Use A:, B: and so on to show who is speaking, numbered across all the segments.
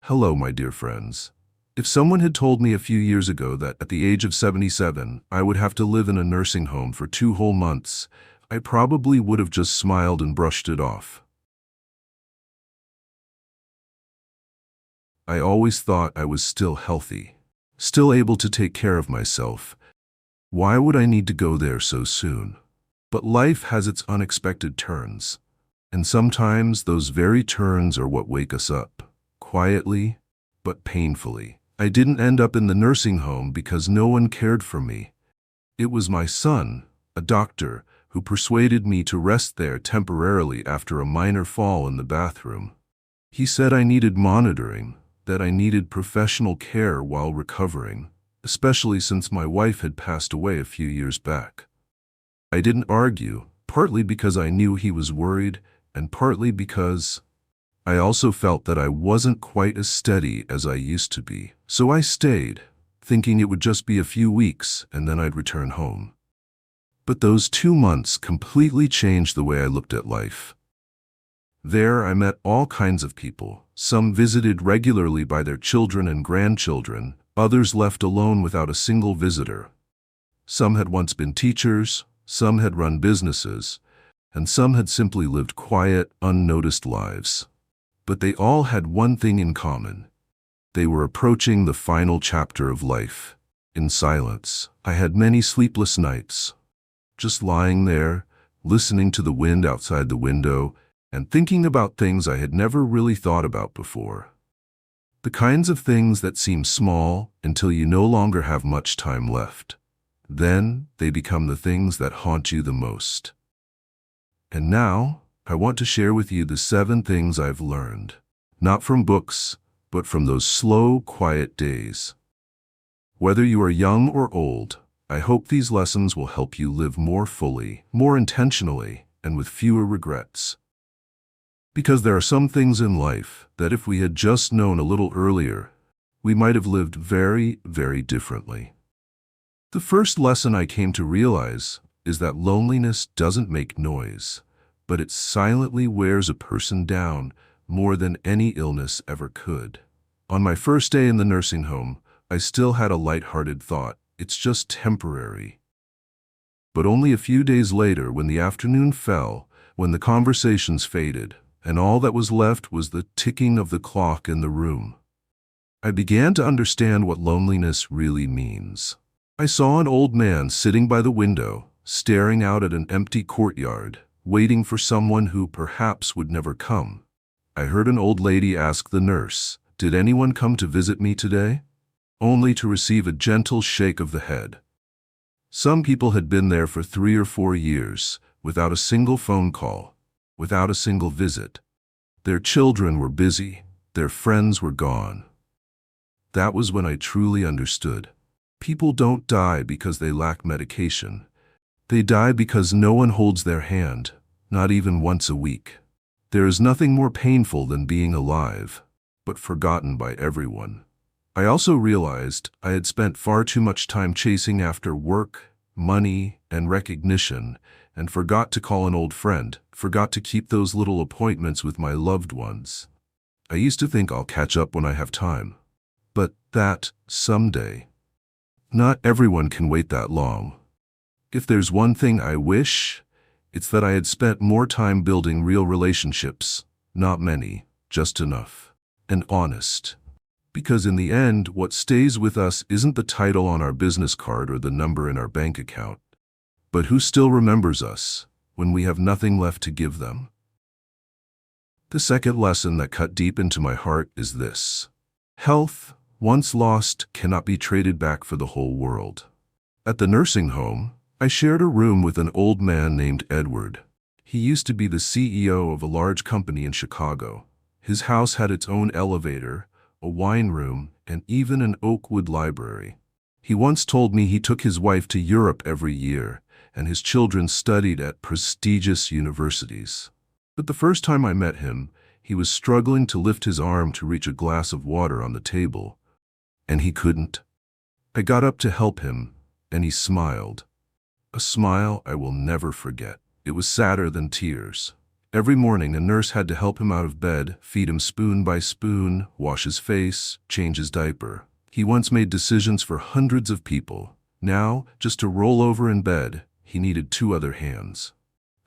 A: Hello, my dear friends. If someone had told me a few years ago that at the age of 77, I would have to live in a nursing home for 2 whole months, I probably would have just smiled and brushed it off. I always thought I was still healthy, still able to take care of myself. Why would I need to go there so soon? But life has its unexpected turns, and sometimes those very turns are what wake us up, quietly but painfully. I didn't end up in the nursing home because no one cared for me. It was my son, a doctor, who persuaded me to rest there temporarily after a minor fall in the bathroom. He said I needed monitoring, that I needed professional care while recovering, especially since my wife had passed away a few years back. I didn't argue, partly because I knew he was worried, and partly because I also felt that I wasn't quite as steady as I used to be. So I stayed, thinking it would just be a few weeks and then I'd return home. But those 2 months completely changed the way I looked at life. There I met all kinds of people, some visited regularly by their children and grandchildren, others left alone without a single visitor. Some had once been teachers, some had run businesses, and some had simply lived quiet, unnoticed lives. But they all had one thing in common. They were approaching the final chapter of life, in silence. I had many sleepless nights, just lying there, listening to the wind outside the window, and thinking about things I had never really thought about before. The kinds of things that seem small until you no longer have much time left. Then they become the things that haunt you the most. And now, I want to share with you the 7 things I've learned, not from books, but from those slow, quiet days. Whether you are young or old, I hope these lessons will help you live more fully, more intentionally, and with fewer regrets. Because there are some things in life that if we had just known a little earlier, we might have lived very, very differently. The first lesson I came to realize is that loneliness doesn't make noise, but it silently wears a person down more than any illness ever could. On my first day in the nursing home, I still had a light-hearted thought, it's just temporary. But only a few days later, when the afternoon fell, when the conversations faded, and all that was left was the ticking of the clock in the room, I began to understand what loneliness really means. I saw an old man sitting by the window, staring out at an empty courtyard, waiting for someone who perhaps would never come. I heard an old lady ask the nurse, "Did anyone come to visit me today?" Only to receive a gentle shake of the head. Some people had been there for 3 or 4 years, without a single phone call, without a single visit. Their children were busy, their friends were gone. That was when I truly understood. People don't die because they lack medication. They die because no one holds their hand, not even once a week. There is nothing more painful than being alive, but forgotten by everyone. I also realized I had spent far too much time chasing after work, money, and recognition, and forgot to call an old friend, forgot to keep those little appointments with my loved ones. I used to think I'll catch up when I have time. But that, someday. Not everyone can wait that long. If there's one thing I wish, it's that I had spent more time building real relationships, not many, just enough, and honest. Because in the end, what stays with us isn't the title on our business card or the number in our bank account, but who still remembers us when we have nothing left to give them. The second lesson that cut deep into my heart is this: health, once lost, cannot be traded back for the whole world. At the nursing home, I shared a room with an old man named Edward. He used to be the CEO of a large company in Chicago. His house had its own elevator, a wine room, and even an oakwood library. He once told me he took his wife to Europe every year, and his children studied at prestigious universities. But the first time I met him, he was struggling to lift his arm to reach a glass of water on the table, and he couldn't. I got up to help him, and he smiled. A smile I will never forget. It was sadder than tears. Every morning, a nurse had to help him out of bed, feed him spoon by spoon, wash his face, change his diaper. He once made decisions for hundreds of people. Now, just to roll over in bed, he needed two other hands.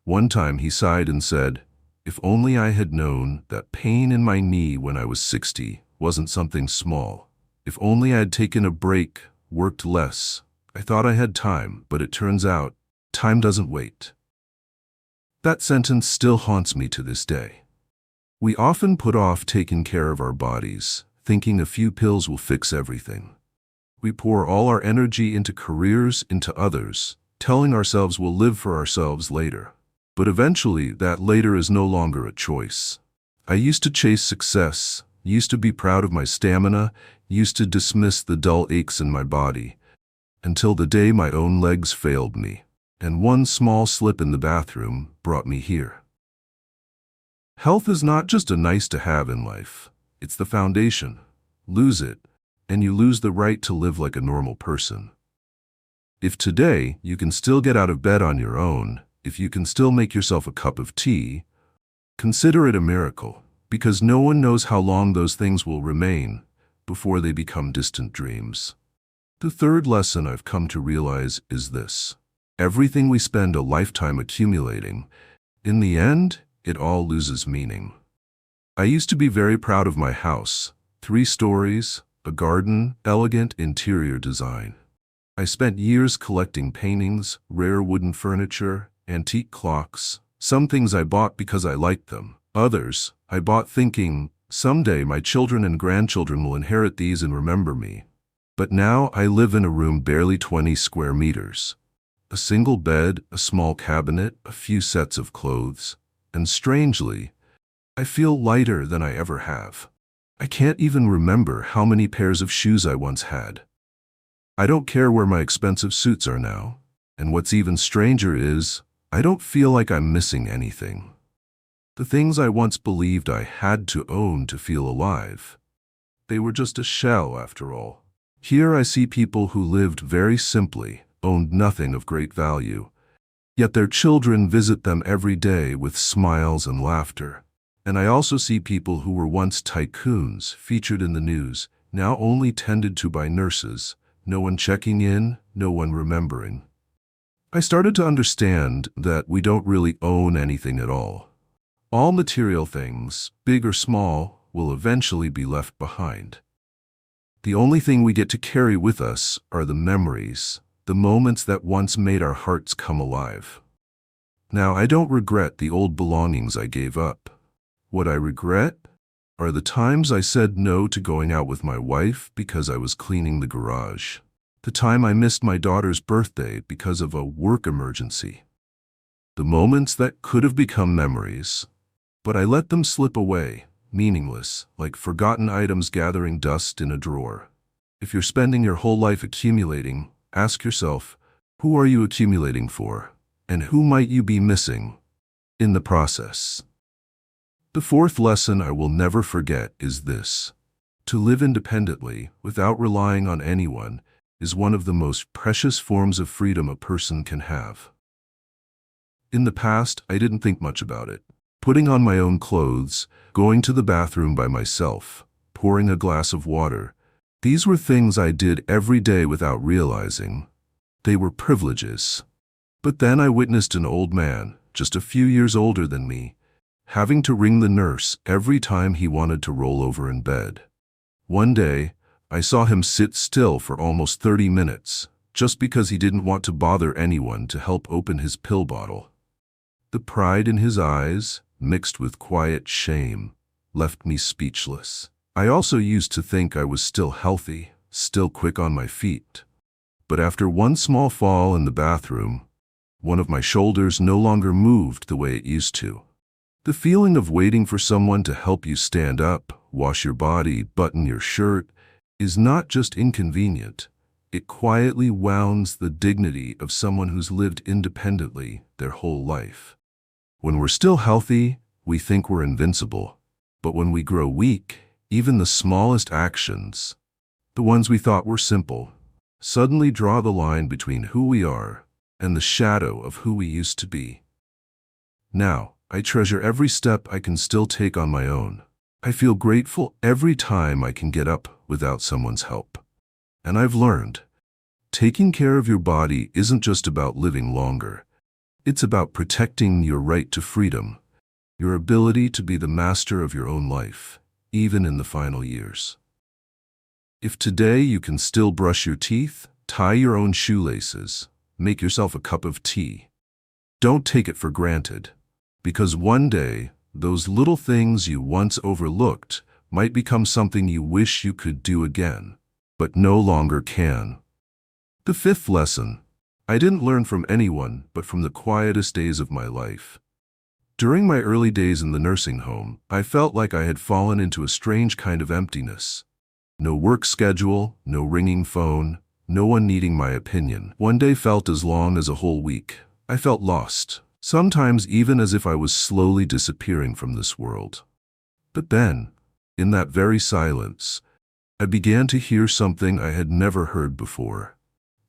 A: One time he sighed and said, "If only I had known that pain in my knee when I was 60 wasn't something small. If only I had taken a break, worked less. I thought I had time, but it turns out, time doesn't wait." That sentence still haunts me to this day. We often put off taking care of our bodies, thinking a few pills will fix everything. We pour all our energy into careers, into others, telling ourselves we'll live for ourselves later. But eventually, that later is no longer a choice. I used to chase success, used to be proud of my stamina, used to dismiss the dull aches in my body, until the day my own legs failed me, and one small slip in the bathroom brought me here. Health is not just a nice to have in life, it's the foundation. Lose it, and you lose the right to live like a normal person. If today you can still get out of bed on your own, if you can still make yourself a cup of tea, consider it a miracle, because no one knows how long those things will remain before they become distant dreams. The third lesson I've come to realize is this: everything we spend a lifetime accumulating, in the end, it all loses meaning. I used to be very proud of my house, 3 stories, a garden, elegant interior design. I spent years collecting paintings, rare wooden furniture, antique clocks. Some things I bought because I liked them. Others, I bought thinking, someday my children and grandchildren will inherit these and remember me. But now I live in a room barely 20 square meters. A single bed, a small cabinet, a few sets of clothes. And strangely, I feel lighter than I ever have. I can't even remember how many pairs of shoes I once had. I don't care where my expensive suits are now. And what's even stranger is, I don't feel like I'm missing anything. The things I once believed I had to own to feel alive, they were just a shell after all. Here I see people who lived very simply, owned nothing of great value, yet their children visit them every day with smiles and laughter. And I also see people who were once tycoons, featured in the news, now only tended to by nurses, no one checking in, no one remembering. I started to understand that we don't really own anything at all. All material things, big or small, will eventually be left behind. The only thing we get to carry with us are the memories, the moments that once made our hearts come alive. Now, I don't regret the old belongings I gave up. What I regret are the times I said no to going out with my wife because I was cleaning the garage. The time I missed my daughter's birthday because of a work emergency. The moments that could have become memories, but I let them slip away, meaningless, like forgotten items gathering dust in a drawer. If you're spending your whole life accumulating, ask yourself, who are you accumulating for? And who might you be missing in the process? The fourth lesson I will never forget is this: to live independently, without relying on anyone, is one of the most precious forms of freedom a person can have. In the past, I didn't think much about it. Putting on my own clothes, going to the bathroom by myself, pouring a glass of water, these were things I did every day without realizing. They were privileges. But then I witnessed an old man, just a few years older than me, having to ring the nurse every time he wanted to roll over in bed. One day, I saw him sit still for almost 30 minutes, just because he didn't want to bother anyone to help open his pill bottle. The pride in his eyes, mixed with quiet shame, left me speechless. I also used to think I was still healthy, still quick on my feet. But after one small fall in the bathroom, one of my shoulders no longer moved the way it used to. The feeling of waiting for someone to help you stand up, wash your body, button your shirt, is not just inconvenient. It quietly wounds the dignity of someone who's lived independently their whole life. When we're still healthy, we think we're invincible. But when we grow weak, even the smallest actions, the ones we thought were simple, suddenly draw the line between who we are and the shadow of who we used to be. Now, I treasure every step I can still take on my own. I feel grateful every time I can get up without someone's help. And I've learned, taking care of your body isn't just about living longer. It's about protecting your right to freedom, your ability to be the master of your own life, even in the final years. If today you can still brush your teeth, tie your own shoelaces, make yourself a cup of tea, don't take it for granted, because one day, those little things you once overlooked might become something you wish you could do again, but no longer can. The fifth lesson. I didn't learn from anyone but from the quietest days of my life. During my early days in the nursing home, I felt like I had fallen into a strange kind of emptiness. No work schedule, no ringing phone, no one needing my opinion. One day felt as long as a whole week. I felt lost, sometimes even as if I was slowly disappearing from this world. But then, in that very silence, I began to hear something I had never heard before.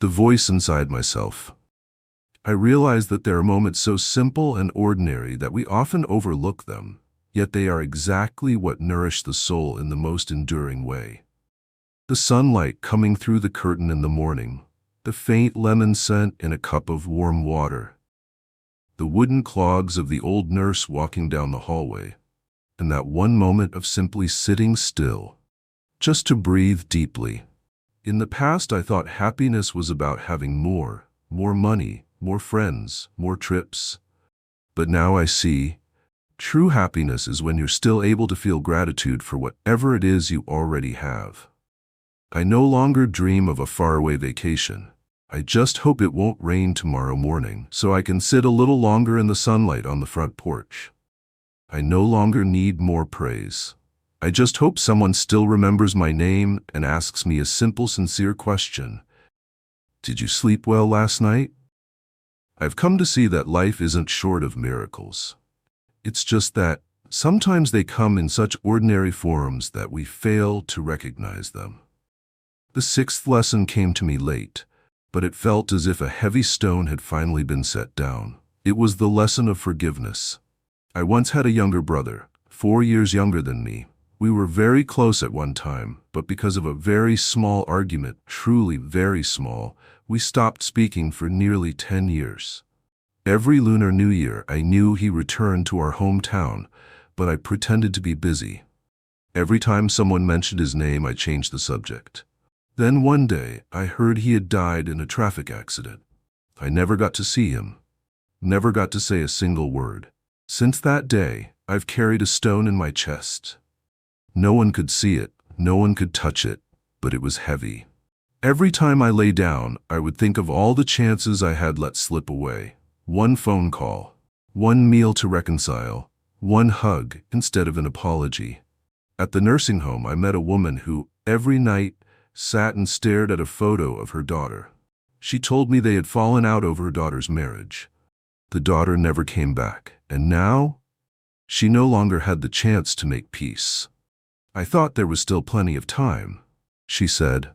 A: The voice inside myself. I realized that there are moments so simple and ordinary that we often overlook them, yet they are exactly what nourish the soul in the most enduring way. The sunlight coming through the curtain in the morning, the faint lemon scent in a cup of warm water, the wooden clogs of the old nurse walking down the hallway, and that one moment of simply sitting still, just to breathe deeply. In the past, I thought happiness was about having more money, more friends, more trips. But now I see, true happiness is when you're still able to feel gratitude for whatever it is you already have. I no longer dream of a faraway vacation. I just hope it won't rain tomorrow morning so I can sit a little longer in the sunlight on the front porch. I no longer need more praise. I just hope someone still remembers my name and asks me a simple, sincere question. Did you sleep well last night? I've come to see that life isn't short of miracles. It's just that sometimes they come in such ordinary forms that we fail to recognize them. The sixth lesson came to me late, but it felt as if a heavy stone had finally been set down. It was the lesson of forgiveness. I once had a younger brother, 4 years younger than me. We were very close at one time, but because of a very small argument, truly very small, we stopped speaking for nearly 10 years. Every Lunar New Year, I knew he returned to our hometown, but I pretended to be busy. Every time someone mentioned his name, I changed the subject. Then one day, I heard he had died in a traffic accident. I never got to see him, never got to say a single word. Since that day, I've carried a stone in my chest. No one could see it, no one could touch it, but it was heavy. Every time I lay down, I would think of all the chances I had let slip away. One phone call, one meal to reconcile, one hug instead of an apology. At the nursing home, I met a woman who, every night, sat and stared at a photo of her daughter. She told me they had fallen out over her daughter's marriage. The daughter never came back, and now, she no longer had the chance to make peace. I thought there was still plenty of time, she said.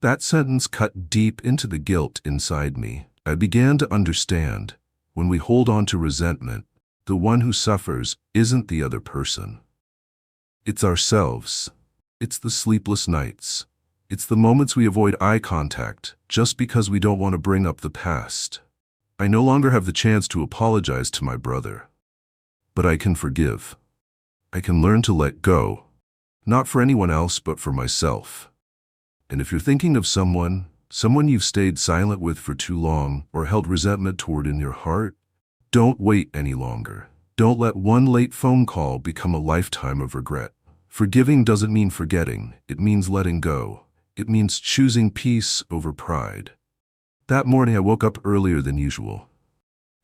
A: That sentence cut deep into the guilt inside me. I began to understand, when we hold on to resentment, the one who suffers isn't the other person. It's ourselves. It's the sleepless nights. It's the moments we avoid eye contact just because we don't want to bring up the past. I no longer have the chance to apologize to my brother. But I can forgive. I can learn to let go. Not for anyone else, but for myself. And if you're thinking of someone you've stayed silent with for too long or held resentment toward in your heart, don't wait any longer. Don't let one late phone call become a lifetime of regret. Forgiving doesn't mean forgetting. It means letting go. It means choosing peace over pride. That morning I woke up earlier than usual.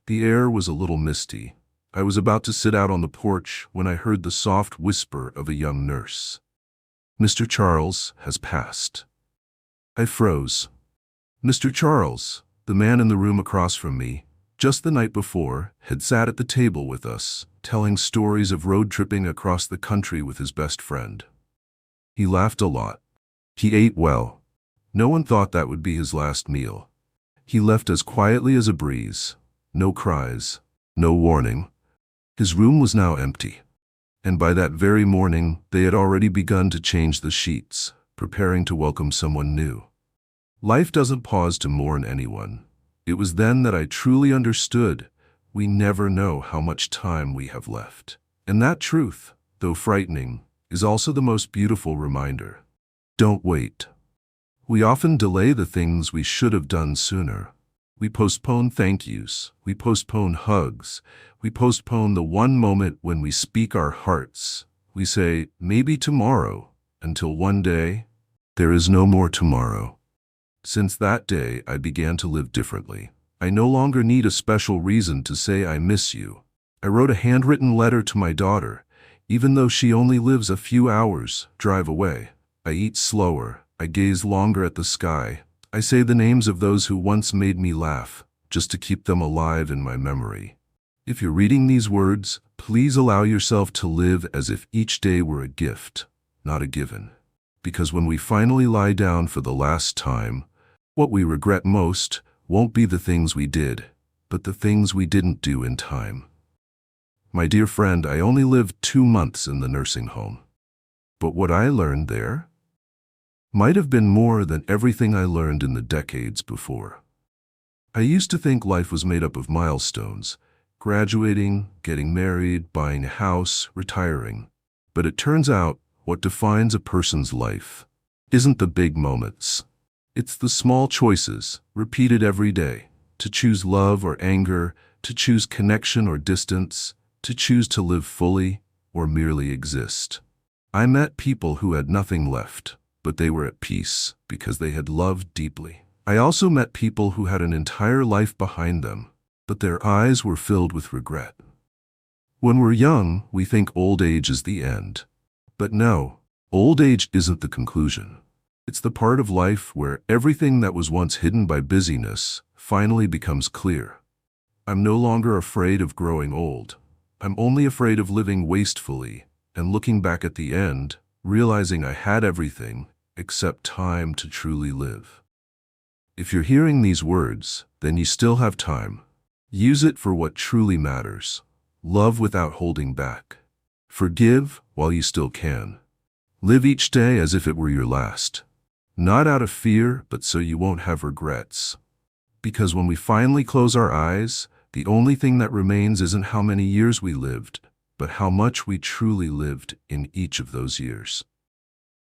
A: The air was a little misty. I was about to sit out on the porch when I heard the soft whisper of a young nurse. "Mr. Charles has passed." I froze. Mr. Charles, the man in the room across from me, just the night before, had sat at the table with us, telling stories of road tripping across the country with his best friend. He laughed a lot. He ate well. No one thought that would be his last meal. He left as quietly as a breeze. No cries, no warning. His room was now empty, and by that very morning they had already begun to change the sheets, preparing to welcome someone new. Life doesn't pause to mourn anyone. It was then that I truly understood we never know how much time we have left. And that truth, though frightening, is also the most beautiful reminder. Don't wait. We often delay the things we should have done sooner. We postpone thank yous. We postpone hugs. We postpone the one moment when we speak our hearts. We say, maybe tomorrow, until one day, there is no more tomorrow. Since that day, I began to live differently. I no longer need a special reason to say I miss you. I wrote a handwritten letter to my daughter, even though she only lives a few hours' drive away. I eat slower. I gaze longer at the sky. I say the names of those who once made me laugh, just to keep them alive in my memory. If you're reading these words, please allow yourself to live as if each day were a gift, not a given. Because when we finally lie down for the last time, what we regret most won't be the things we did, but the things we didn't do in time. My dear friend, I only lived 2 months in the nursing home. But what I learned there might have been more than everything I learned in the decades before. I used to think life was made up of milestones, graduating, getting married, buying a house, retiring. But it turns out what defines a person's life isn't the big moments. It's the small choices, repeated every day, to choose love or anger, to choose connection or distance, to choose to live fully or merely exist. I met people who had nothing left, but they were at peace because they had loved deeply. I also met people who had an entire life behind them, but their eyes were filled with regret. When we're young, we think old age is the end. But no, old age isn't the conclusion. It's the part of life where everything that was once hidden by busyness finally becomes clear. I'm no longer afraid of growing old. I'm only afraid of living wastefully and looking back at the end, realizing I had everything except time to truly live. If you're hearing these words, then you still have time. Use it for what truly matters. Love without holding back. Forgive while you still can. Live each day as if it were your last. Not out of fear, but so you won't have regrets. Because when we finally close our eyes, the only thing that remains isn't how many years we lived, but how much we truly lived in each of those years.